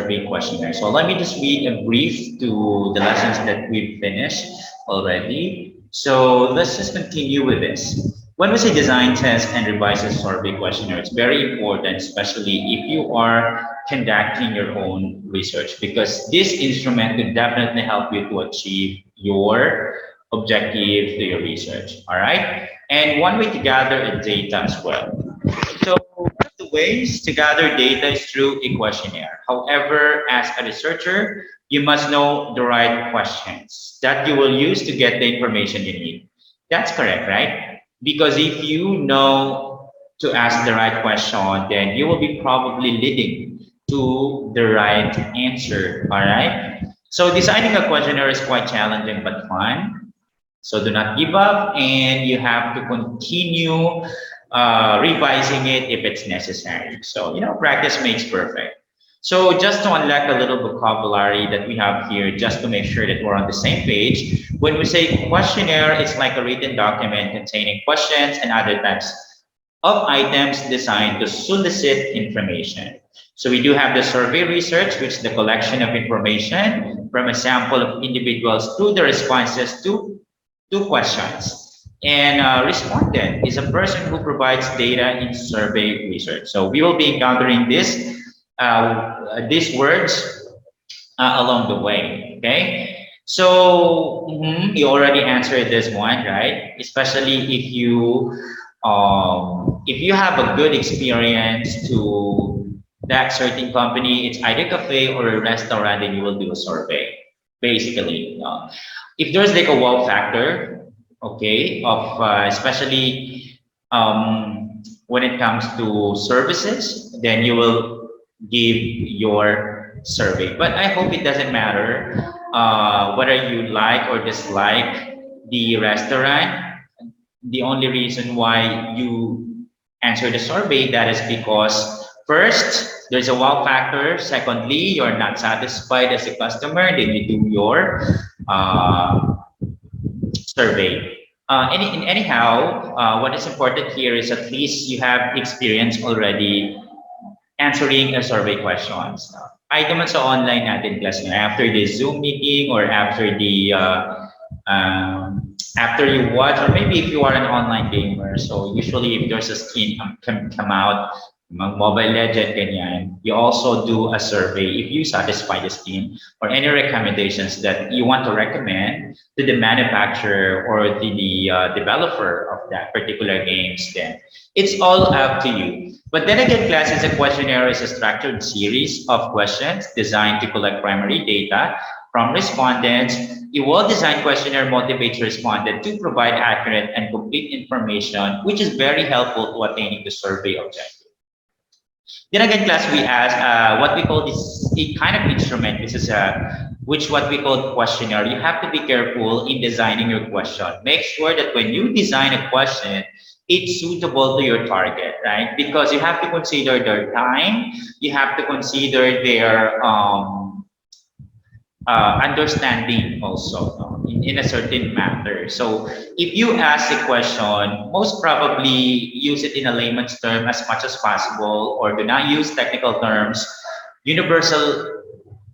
survey questionnaire. So let me just read a brief to the lessons that we've finished already. So let's just continue with this. When we say design, test, and revise a survey questionnaire, it's very important, especially if you are conducting your own research, because this instrument could definitely help you to achieve your objective to your research. All right. And one way to gather data as well. So one of the ways to gather data is through a questionnaire. However, as a researcher, you must know the right questions that you will use to get the information you need. That's correct, right? Because if you know to ask the right question, then you will be probably leading to the right answer. All right. So designing a questionnaire is quite challenging but fun. So do not give up, and you have to continue revising it if it's necessary. So, practice makes perfect. So just to unlock a little vocabulary that we have here, just to make sure that we're on the same page, when we say questionnaire, it's like a written document containing questions and other types of items designed to solicit information. So we do have the survey research, which is the collection of information from a sample of individuals through the responses to two questions. And respondent is a person who provides data in survey research. So we will be encountering these words along the way. Okay. So you already answered this one, right? Especially if you have a good experience to that certain company, it's either cafe or a restaurant, then you will do a survey. Basically, if there's like a wow factor, okay, of especially when it comes to services, then you will give your survey. But I hope it doesn't matter whether you like or dislike the restaurant. The only reason why you answer the survey, that is because first, there's a wow factor. Secondly, you're not satisfied as a customer, then you do your survey. Anyhow, what is important here is at least you have experience already answering a survey questions. Ay naman sa online natin class nga, after the Zoom meeting or after you watch, or maybe if you are an online gamer, so usually if there's a skin come out, Mobile Legend, ganyan, you also do a survey if you satisfy the skin or any recommendations that you want to recommend to the manufacturer or to the developer of that particular games. Then it's all up to you. But then again, classes, a questionnaire is a structured series of questions designed to collect primary data from respondents. A well-designed questionnaire motivates respondents to provide accurate and complete information, which is very helpful to attaining the survey objective. Then again, class, we ask what we call this a kind of instrument. This is what we call questionnaire. You have to be careful in designing your question. Make sure that when you design a question, it's suitable to your target, right? Because you have to consider their time, you have to consider their understanding also in a certain matter. So if you ask a question, most probably use it in a layman's term as much as possible, or do not use technical terms. Universal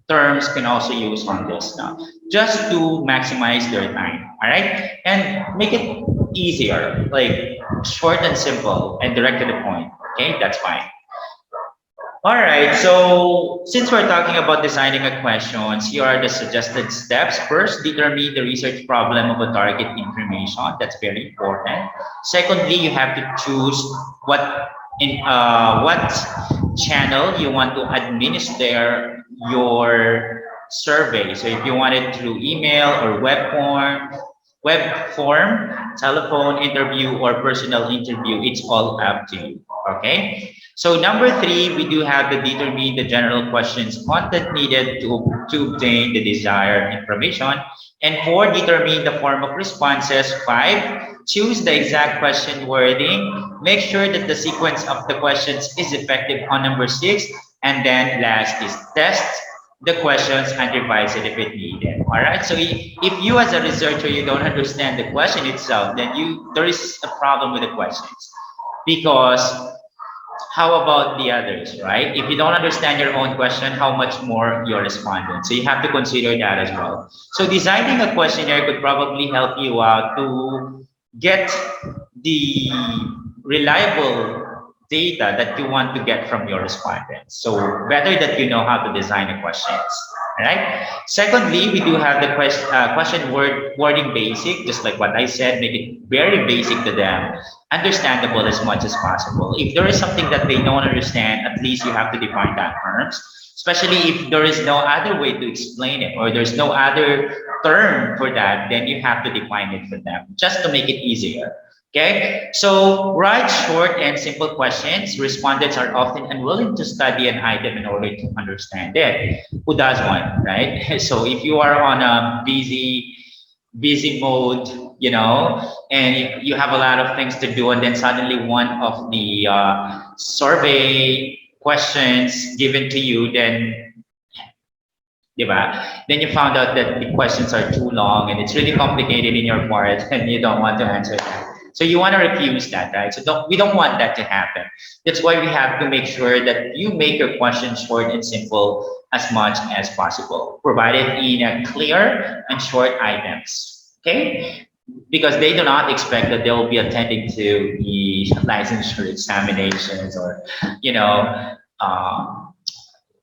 terms can also use on this now, just to maximize their time. All right, and make it easier, like short and simple and direct to the point. Okay, that's fine. All right, so since we're talking about designing a questions, here are the suggested steps. First, determine the research problem of a target information. That's very important. Secondly, you have to choose what channel you want to administer your survey. So if you want it through email or web form, telephone interview, or personal interview, it's all up to you. Okay. So number 3, we do have to determine the general questions content needed to obtain the desired information. And 4, determine the form of responses. 5, choose the exact question wording. Make sure that the sequence of the questions is effective on number 6. And then last is test the questions and revise it if it needed. All right. So if you as a researcher, you don't understand the question itself, then there is a problem with the questions, because how about the others, right? If you don't understand your own question, how much more your respondent? So you have to consider that as well. So designing a questionnaire could probably help you out to get the reliable data that you want to get from your respondents. So better that you know how to design the questions, right? Secondly, we do have the question wording basic, just like what I said, make it very basic to them, understandable as much as possible. If there is something that they don't understand, at least you have to define that terms, especially if there is no other way to explain it or there's no other term for that, then you have to define it for them just to make it easier. Okay, so write short and simple questions. Respondents are often unwilling to study an item in order to understand it. Who does one, right? So if you are on a busy mode, and you have a lot of things to do, and then suddenly one of the survey questions given to you, then, diba? Then you found out that the questions are too long and it's really complicated in your part, and you don't want to answer that. So you want to refuse that, right? So we don't want that to happen. That's why we have to make sure that you make your questions short and simple as much as possible, provided in a clear and short items. Okay? Because they do not expect that they will be attending to the licensure examinations or, you know,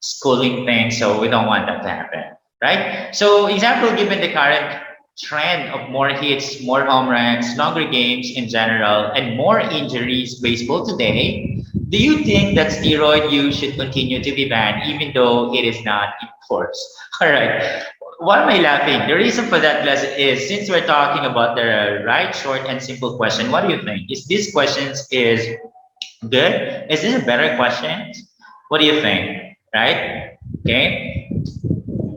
schooling things. So we don't want that to happen, right? So example, given the current trend of more hits, more home runs, longer games in general, and more injuries baseball today, do you think that steroid use should continue to be banned even though it is not enforced? All right. Why am I laughing? The reason for that, class, is since we're talking about the right, short, and simple question, what do you think? Is this questions is good? Is this a better question? What do you think? Right? Okay.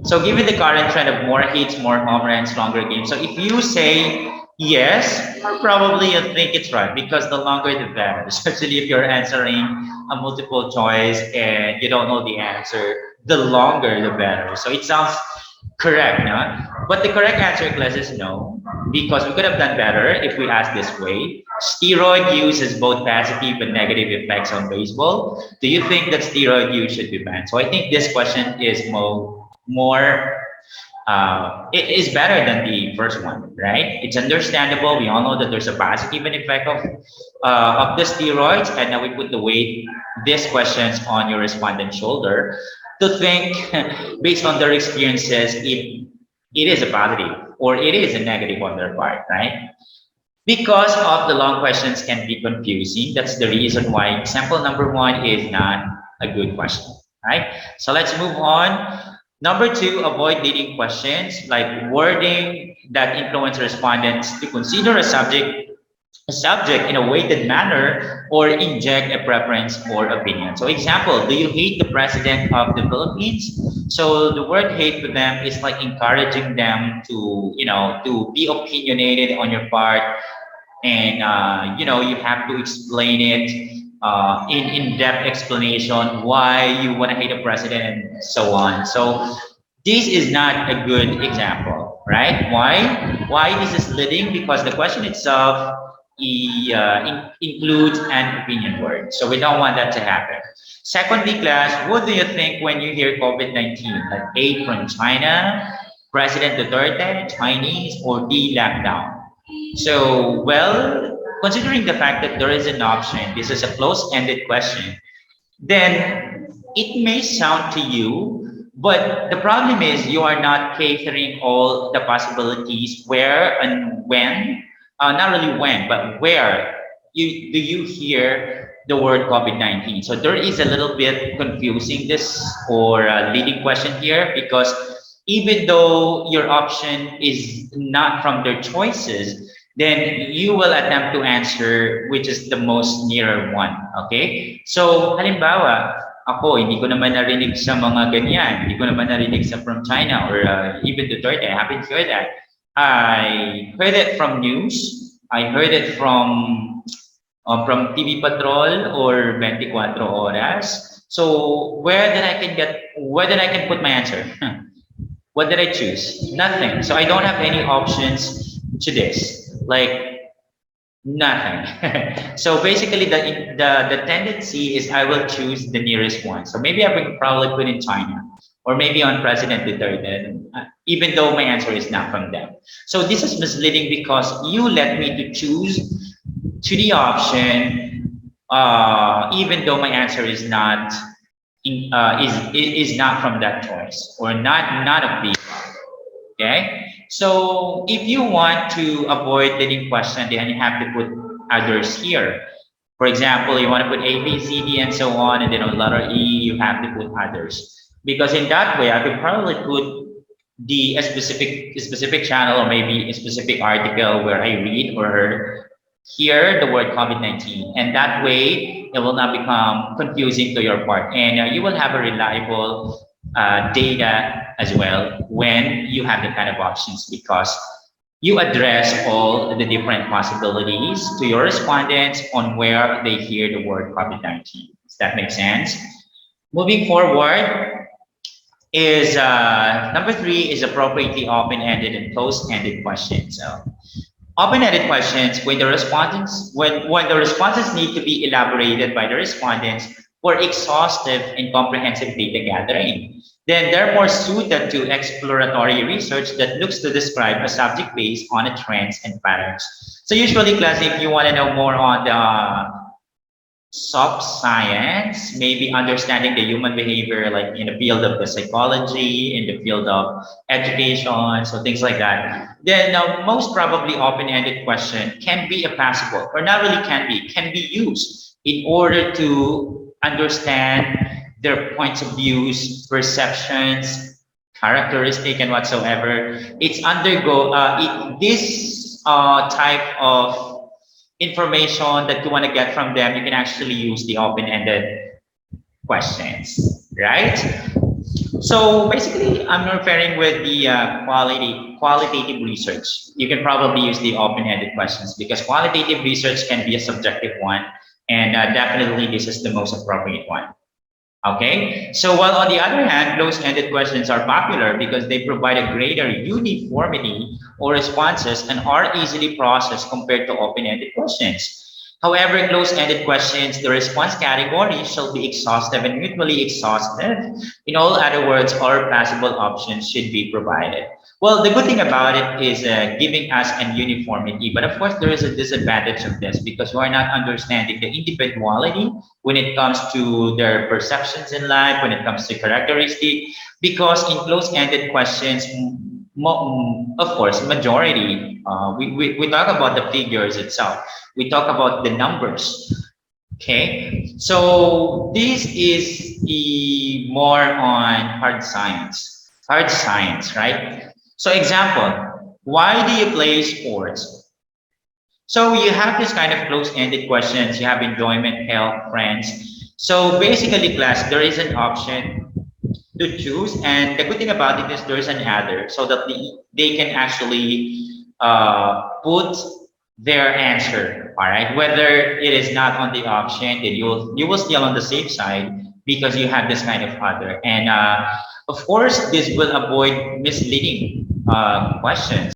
So given the current trend of more hits, more home runs, longer games, so if you say yes, probably you think it's right because the longer the better, especially if you're answering a multiple choice and you don't know the answer, the longer the better. So it sounds correct, no? But the correct answer, class, is no, because we could have done better if we asked this way. Steroid use has both positive and negative effects on baseball. Do you think that steroid use should be banned? So I think this question is more it is better than the first one, right? It's understandable. We all know that there's a positive effect of the steroids, and now we put the weight these questions on your respondent's shoulder to think based on their experiences if it is a positive or it is a negative on their part, right? Because of the long questions can be confusing. That's the reason why example number one is not a good question, right? So let's move on. Number two, avoid leading questions like wording that influence respondents to consider a subject in a weighted manner or inject a preference or opinion. So example, do you hate the president of the Philippines? So the word hate for them is like encouraging them to be opinionated on your part, and you have to explain it in-depth explanation why you want to hate a president and so on. So this is not a good example, right? Why this is leading? Because the question itself includes an opinion word, so we don't want that to happen. Secondly, class, what do you think when you hear COVID-19, like aid from China, President Duterte, Chinese, or the lockdown? So, well, considering the fact that there is an option, this is a close-ended question, then it may sound to you, but the problem is you are not catering all the possibilities where and when, not really when, but where do you hear the word COVID-19. So there is a little bit confusing this or a leading question here because even though your option is not from their choices, then you will attempt to answer which is the most nearer one. Okay? So, halimbawa, ako, hindi ko naman narinig sa mga ganyan. Hindi ko naman narinig sa from China or even Duterte. I haven't heard that. I heard it from news. I heard it from TV Patrol or 24 Horas. So, where did I can put my answer? What did I choose? Nothing. So I don't have any options to this. Like Nothing. So basically, the tendency is I will choose the nearest one. So maybe I will probably put in China, or maybe on President Duterte, even though my answer is not from them. So this is misleading because you let me to choose to the option, even though my answer is not is not from that choice or not of the. Okay. So if you want to avoid leading question, then you have to put others here. For example, you want to put A, B, C, D, and so on, and then on letter E, you have to put others. Because in that way, I could probably put the a specific channel or maybe a specific article where I read or hear the word COVID-19, and that way it will not become confusing to your part, and you will have a reliable data as well when you have the kind of options because you address all the different possibilities to your respondents on where they hear the word COVID-19. Does that make sense? Moving forward is number three is appropriately open-ended and closed-ended questions. So open-ended questions when the responses need to be elaborated by the respondents for exhaustive and comprehensive data gathering. Then they're more suited to exploratory research that looks to describe a subject based on the trends and patterns. So usually, class, if you want to know more on the soft science, maybe understanding the human behavior, like in the field of the psychology, in the field of education, so things like that. Then most probably open-ended question can be a passable, or not really can be used in order to understand their points of views, perceptions, characteristic, and whatsoever. It's this type of information that you want to get from them, you can actually use the open-ended questions, right? So basically, I'm referring with the qualitative research. You can probably use the open-ended questions because qualitative research can be a subjective one, and definitely this is the most appropriate one. Okay, so while on the other hand, closed-ended questions are popular because they provide a greater uniformity or responses and are easily processed compared to open-ended questions. However, closed-ended questions, the response category shall be exhaustive and mutually exhaustive. In all other words, all possible options should be provided. Well, the good thing about it is giving us an uniformity, but of course there is a disadvantage of this because we are not understanding the individuality when it comes to their perceptions in life, when it comes to characteristic, because in close-ended questions, of course, majority, we talk about the figures itself. We talk about the numbers. Okay, so this is the more on hard science, right? So example, why do you play sports? So you have this kind of close-ended questions. You have enjoyment, health, friends. So basically, class, there is an option to choose, and the good thing about it is there is an other, so that they can actually put their answer. All right, whether it is not on the option, then you will still on the safe side because you have this kind of other, and of course, this will avoid misleading questions.